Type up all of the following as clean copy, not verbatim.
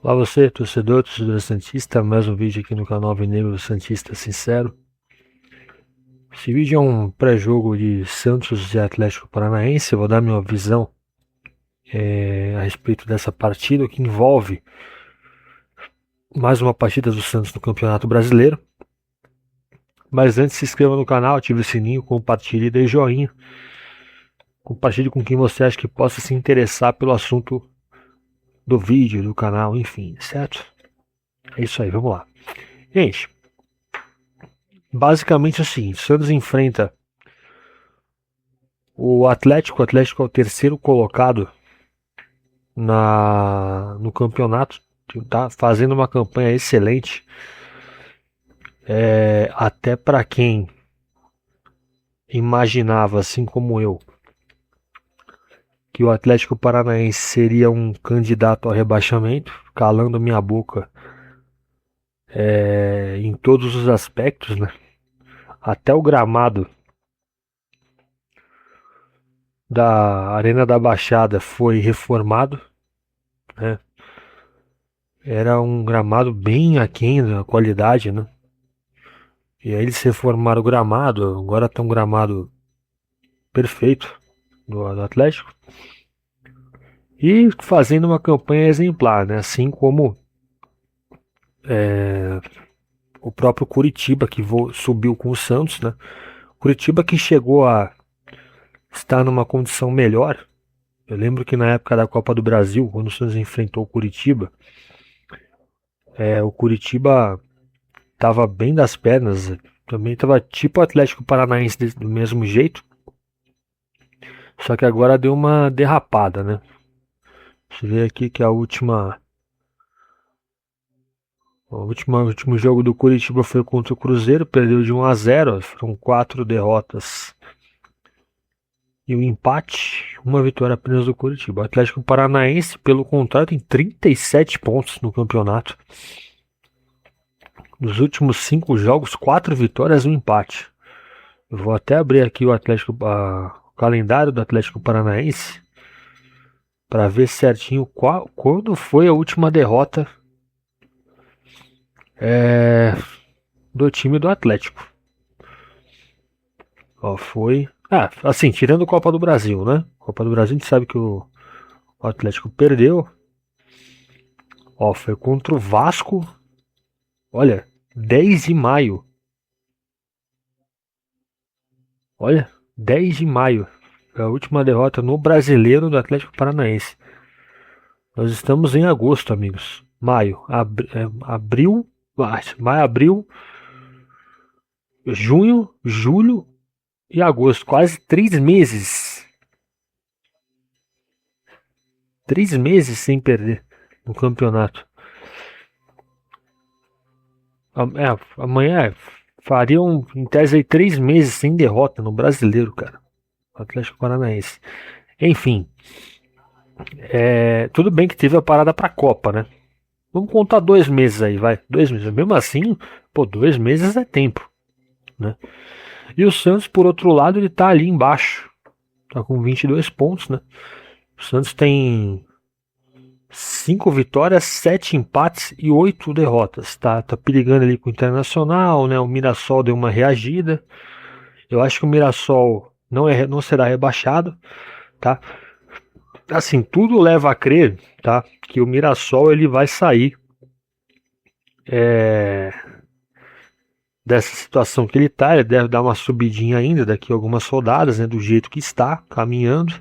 Olá você, torcedor santista, mais um vídeo aqui no canal Alvinegro Santista Sincero. Esse vídeo é um pré-jogo de Santos e Atlético Paranaense. Eu vou dar minha visão a respeito dessa partida, que envolve mais uma partida do Santos no Campeonato Brasileiro. Mas antes, se inscreva no canal, ative o sininho, compartilhe e dê joinha. Compartilhe com quem você acha que possa se interessar pelo assunto do vídeo, do canal, enfim, certo? É isso aí, vamos lá. Gente, basicamente é o seguinte: Santos enfrenta o Atlético é o terceiro colocado no campeonato, tá fazendo uma campanha excelente. Até para quem imaginava, assim como eu, que o Atlético Paranaense seria um candidato ao rebaixamento, calando minha boca em todos os aspectos, né? Até o gramado da Arena da Baixada foi reformado, né? Era um gramado bem aquém da qualidade, né? E aí eles reformaram o gramado, agora tem um gramado perfeito do Atlético. E fazendo uma campanha exemplar, né? Assim como o próprio Curitiba, que subiu com o Santos, né? Curitiba que chegou a estar numa condição melhor. Eu lembro que na época da Copa do Brasil, quando o Santos enfrentou o Curitiba estava bem das pernas, também estava tipo o Atlético Paranaense do mesmo jeito, só que agora deu uma derrapada, né? Você vê aqui que o último jogo do Curitiba foi contra o Cruzeiro, perdeu de 1-0, foram 4 derrotas e um empate, uma vitória apenas do Curitiba. O Atlético Paranaense, pelo contrário, tem 37 pontos no campeonato. Nos últimos 5 jogos, 4 vitórias e um empate. Eu vou até abrir aqui o calendário do Atlético Paranaense para ver certinho quando foi a última derrota do time do Atlético. Foi. Assim, tirando a Copa do Brasil, né? Copa do Brasil a gente sabe que o Atlético perdeu. Foi contra o Vasco. Olha, 10 de maio. Olha, 10 de maio. É a última derrota no Brasileiro do Atlético Paranaense. Nós estamos em agosto, amigos. Maio, abril, maio, abril, junho, julho e agosto. Quase 3 meses. 3 meses sem perder no campeonato. Amanhã fariam em tese aí 3 meses sem derrota no Brasileiro, cara. Atlético Paranaense. Enfim, tudo bem que teve a parada pra Copa, né? Vamos contar 2 meses aí, vai. 2 meses. Mesmo assim, 2 meses é tempo, né? E o Santos, por outro lado, ele tá ali embaixo. Tá com 22 pontos, né? O Santos tem 5 vitórias, 7 empates e 8 derrotas. Tá perigando ali com o Internacional, né? O Mirassol deu uma reagida. Eu acho que o Mirassol não será rebaixado, tá? Assim, tudo leva a crer, tá? Que o Mirassol ele vai sair dessa situação que ele está. Ele deve dar uma subidinha ainda daqui a algumas rodadas, né? Do jeito que está caminhando.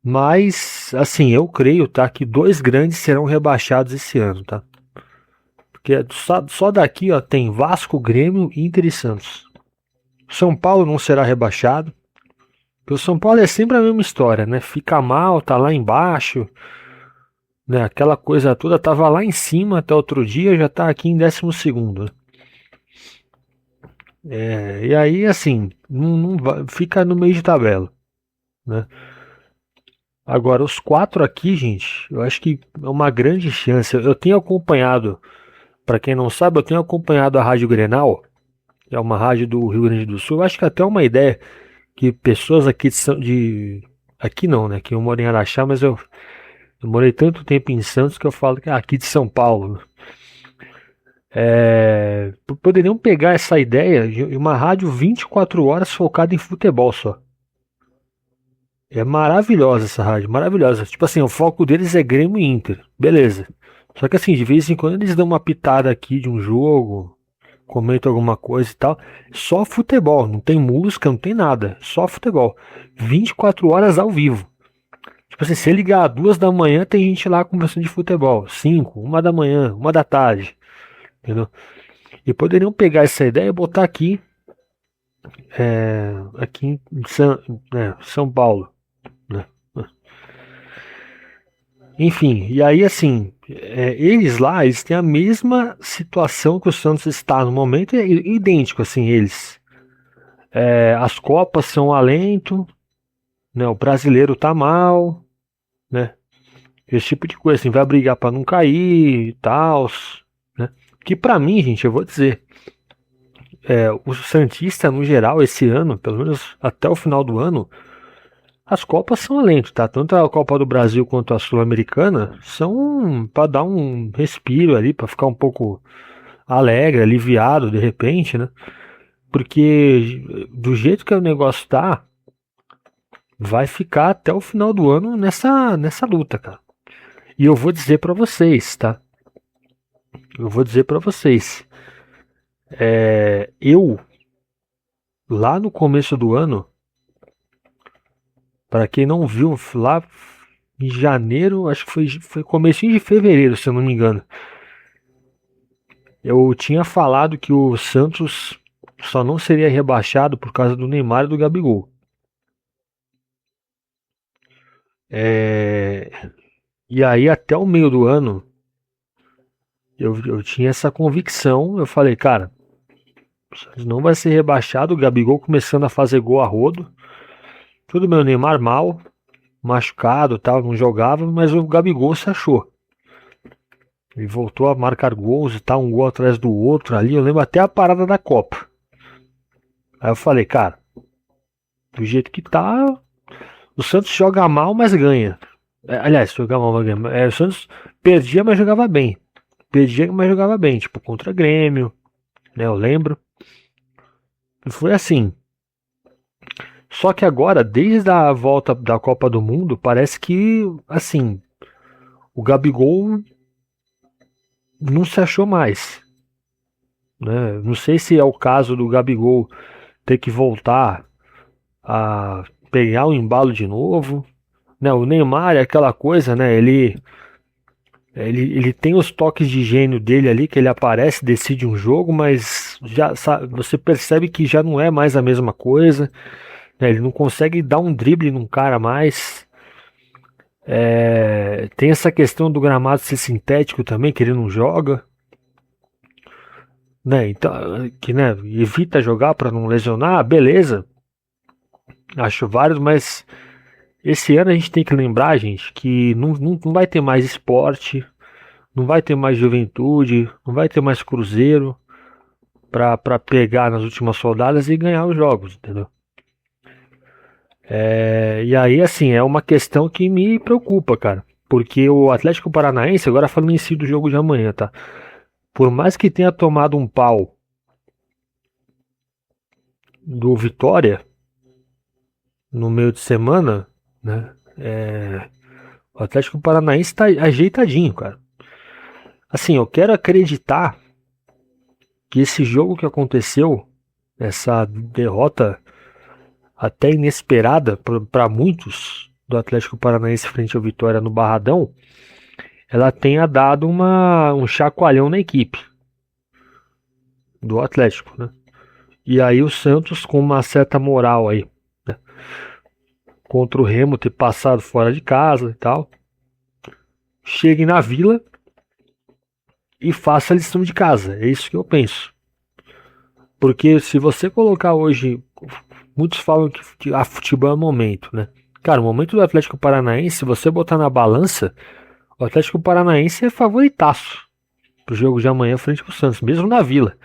Mas, assim, eu creio, tá? Que 2 grandes serão rebaixados esse ano, tá? Porque só daqui, ó, tem Vasco, Grêmio, Inter e Santos. São Paulo não será rebaixado. Porque o São Paulo é sempre a mesma história, né? Fica mal, tá lá embaixo, né? Aquela coisa toda, tava lá em cima até outro dia, já tá aqui em 12º. E aí, assim, fica no meio de tabela, né? Agora, os 4 aqui, gente, eu acho que é uma grande chance. Eu tenho acompanhado, para quem não sabe, eu tenho acompanhado a Rádio Grenal, que é uma rádio do Rio Grande do Sul. Eu acho que até uma ideia que pessoas aqui aqui não, né? Que eu moro em Araxá, mas eu Eu morei tanto tempo em Santos que eu falo que é aqui de São Paulo. Poderiam pegar essa ideia de uma rádio 24 horas focada em futebol só. É maravilhosa essa rádio, maravilhosa. Tipo assim, o foco deles é Grêmio e Inter. Beleza. Só que assim, de vez em quando eles dão uma pitada aqui de um jogo, comentam alguma coisa e tal. Só futebol, não tem música, não tem nada. Só futebol. 24 horas ao vivo. Tipo assim, se ligar 2 da manhã, tem gente lá conversando de futebol. 5, 1 da manhã, 1 da tarde. Entendeu? E poderiam pegar essa ideia e botar aqui em São Paulo. Né? Enfim, e aí assim, eles lá, eles têm a mesma situação que o Santos está no momento, é idêntico assim, eles. As Copas são um alento, né? O brasileiro tá mal, né? Esse tipo de coisa, assim, vai brigar para não cair e tal, né? Que pra mim, gente, eu vou dizer, o Santista no geral esse ano, pelo menos até o final do ano, as Copas são alento, tá? Tanto a Copa do Brasil quanto a Sul-Americana são para dar um respiro ali, para ficar um pouco alegre, aliviado de repente, né? Porque do jeito que o negócio tá, vai ficar até o final do ano nessa luta, cara. E eu vou dizer para vocês, tá? Eu vou dizer para vocês. Eu, lá no começo do ano, para quem não viu, lá em janeiro, acho que foi comecinho de fevereiro, se eu não me engano. Eu tinha falado que o Santos só não seria rebaixado por causa do Neymar e do Gabigol. E aí até o meio do ano eu tinha essa convicção. Eu falei, cara, o Santos não vai ser rebaixado. O Gabigol começando a fazer gol a rodo. Tudo bem, o Neymar mal, machucado, tal, não jogava, mas o Gabigol se achou. Ele voltou a marcar gols e tal, um gol atrás do outro ali. Eu lembro até a parada da Copa. Aí eu falei, cara, do jeito que tá, o Santos joga mal, mas ganha. Aliás, joga mal, mas ganha. O Santos perdia, mas jogava bem. Perdia, mas jogava bem, tipo contra Grêmio, né? Eu lembro. E foi assim. Só que agora, desde a volta da Copa do Mundo, parece que, assim, o Gabigol não se achou mais. Né? Não sei se é o caso do Gabigol ter que voltar a pegar o embalo de novo. Né? O Neymar é aquela coisa, né? Ele tem os toques de gênio dele ali, que ele aparece, decide um jogo, mas já sabe, você percebe que já não é mais a mesma coisa. Né? Ele não consegue dar um drible num cara mais. Tem essa questão do gramado ser sintético também, que ele não joga. Né? Então, que né, evita jogar para não lesionar, beleza. Acho válido, mas esse ano a gente tem que lembrar, gente, que não vai ter mais esporte, não vai ter mais juventude, não vai ter mais cruzeiro para pegar nas últimas rodadas e ganhar os jogos, entendeu? E aí, assim, é uma questão que me preocupa, cara. Porque o Atlético Paranaense, agora falando em si do jogo de amanhã, tá? Por mais que tenha tomado um pau do Vitória no meio de semana, né? O Atlético Paranaense tá ajeitadinho, cara. Assim, eu quero acreditar que esse jogo que aconteceu, essa derrota até inesperada para muitos do Atlético Paranaense frente ao Vitória no Barradão, ela tenha dado um chacoalhão na equipe do Atlético, né? E aí o Santos com uma certa moral aí, né? Contra o Remo ter passado fora de casa e tal, chegue na Vila e faça a lição de casa. É isso que eu penso. Porque se você colocar hoje, muitos falam que futebol é momento, né? Cara, o momento do Atlético Paranaense, se você botar na balança, o Atlético Paranaense é favoritaço pro jogo de amanhã frente ao Santos, mesmo na Vila.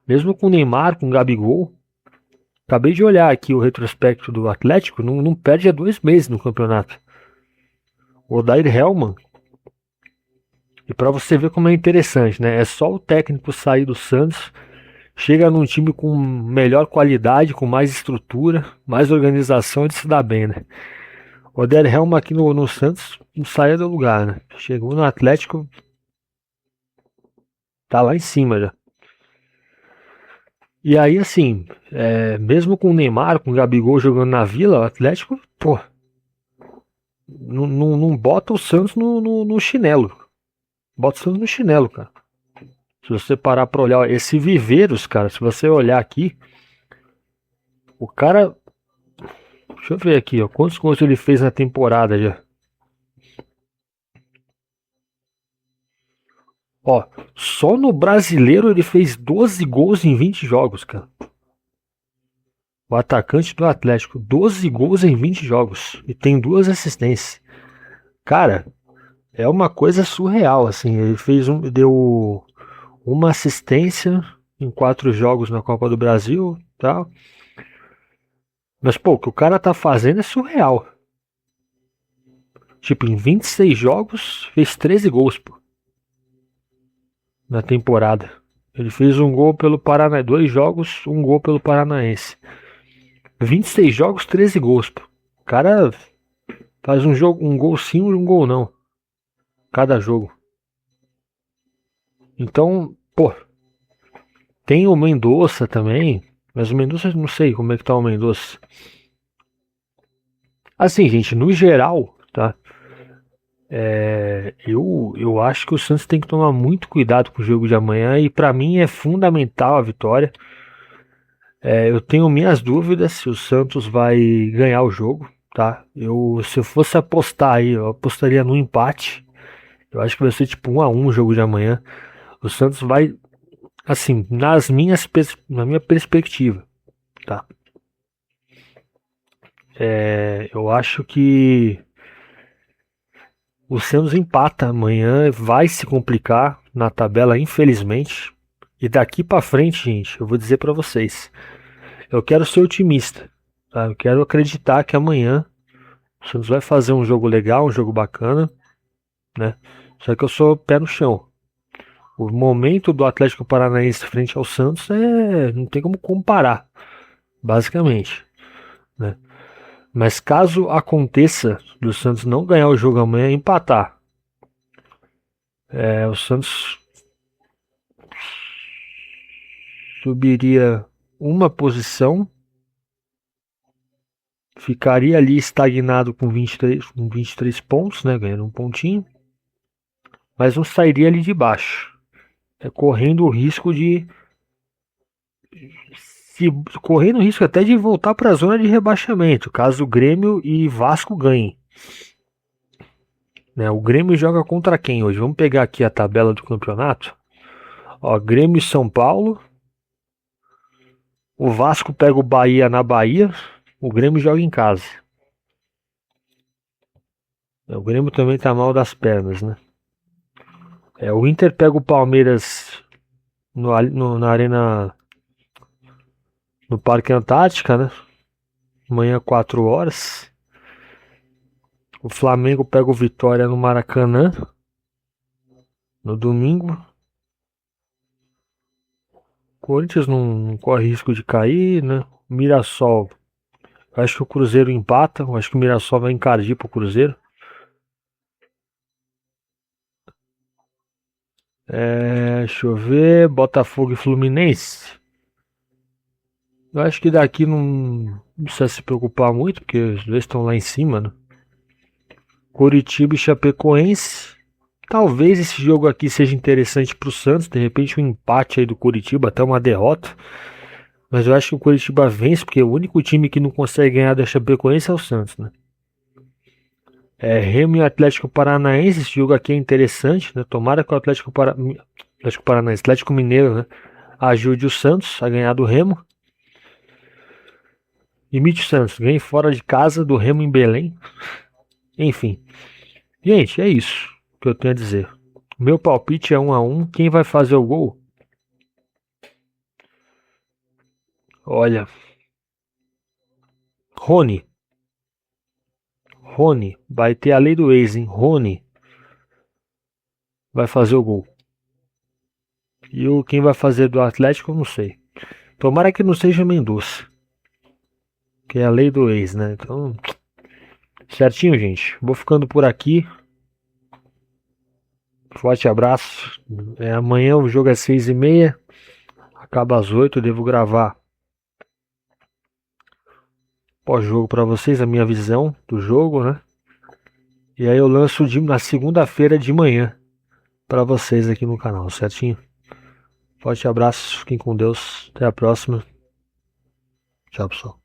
Mesmo com o Neymar, com o Gabigol. Acabei de olhar aqui o retrospecto do Atlético, não perde há 2 meses no campeonato. Odair Hellmann. E para você ver como é interessante, né? É só o técnico sair do Santos, chega num time com melhor qualidade, com mais estrutura, mais organização, ele se dá bem, né? O Odair Hellmann aqui no Santos não saía do lugar, né? Chegou no Atlético, tá lá em cima já. E aí, assim, mesmo com o Neymar, com o Gabigol jogando na Vila, o Atlético, pô, não bota o Santos no chinelo. Bota o Santos no chinelo, cara. Se você parar pra olhar, ó, esse Viveiros, cara, se você olhar aqui, o cara. Deixa eu ver aqui, ó, quantos gols ele fez na temporada já. Ó, só no brasileiro ele fez 12 gols em 20 jogos, cara. O atacante do Atlético, 12 gols em 20 jogos. E tem 2 assistências. Cara, é uma coisa surreal, assim. Ele deu uma assistência em 4 jogos na Copa do Brasil, tal. Mas, pô, o que o cara tá fazendo é surreal. Tipo, em 26 jogos, fez 13 gols, pô, na temporada. Ele fez um gol pelo Paranaense, 2 jogos, um gol pelo Paranaense. 26 jogos, 13 gols, pô. O cara faz um gol sim e um gol não. Cada jogo. Então, pô, tem o Mendonça também. Mas o Mendonça, não sei como é que tá o Mendonça. Assim, gente, no geral, tá? Eu acho que o Santos tem que tomar muito cuidado com o jogo de amanhã. E pra mim é fundamental a vitória. Eu tenho minhas dúvidas se o Santos vai ganhar o jogo, tá? Se eu fosse apostar aí, eu apostaria no empate. Eu acho que vai ser tipo 1-1 o jogo de amanhã. O Santos vai, assim, na minha perspectiva, tá? Eu acho que o Santos empata amanhã, vai se complicar na tabela, infelizmente. E daqui pra frente, gente, eu vou dizer pra vocês, eu quero ser otimista, tá? Eu quero acreditar que amanhã o Santos vai fazer um jogo legal, um jogo bacana, né? Só que eu sou pé no chão. O momento do Atlético Paranaense frente ao Santos não tem como comparar, basicamente, né? Mas caso aconteça do Santos não ganhar o jogo amanhã e empatar, o Santos subiria uma posição, ficaria ali estagnado com 23 pontos, né? Ganhando um pontinho, mas não sairia ali de baixo, correndo o risco de correndo o risco até de voltar para a zona de rebaixamento, caso o Grêmio e Vasco ganhem. Né, o Grêmio joga contra quem hoje? Vamos pegar aqui a tabela do campeonato. Ó, Grêmio e São Paulo. O Vasco pega o Bahia na Bahia. O Grêmio joga em casa. O Grêmio também tá mal das pernas, né? O Inter pega o Palmeiras na Arena, no Parque Antártica, né? Amanhã 4 horas. O Flamengo pega o Vitória no Maracanã no domingo. O Corinthians não corre risco de cair, né? Mirassol, acho que o Cruzeiro empata. Acho que o Mirassol vai encardir pro Cruzeiro. Deixa eu ver. Botafogo e Fluminense. Eu acho que daqui não precisa se preocupar muito, porque os dois estão lá em cima, né? Coritiba e Chapecoense. Talvez esse jogo aqui seja interessante pro Santos. De repente um empate aí do Coritiba, até uma derrota. Mas eu acho que o Coritiba vence, porque o único time que não consegue ganhar da Chapecoense é o Santos, né? Remo e Atlético Paranaense, esse jogo aqui é interessante, né? Tomara que o Atlético Paranaense, Atlético Mineiro, né, ajude o Santos a ganhar do Remo. Imite o Santos, ganhe fora de casa do Remo em Belém. Enfim. Gente, é isso que eu tenho a dizer. Meu palpite é 1-1. Quem vai fazer o gol? Olha, Rony. Rony. Vai ter a lei do ex, hein? Rony vai fazer o gol. E quem vai fazer do Atlético, eu não sei. Tomara que não seja Mendonça. Que é a lei do ex, né? Então, certinho, gente. Vou ficando por aqui. Forte abraço. Amanhã o jogo é 6h30. Acaba às 8h. Eu devo gravar pós-jogo para vocês, a minha visão do jogo, né? E aí eu lanço na segunda-feira de manhã para vocês aqui no canal, certinho? Forte abraço, fiquem com Deus. Até a próxima. Tchau, pessoal.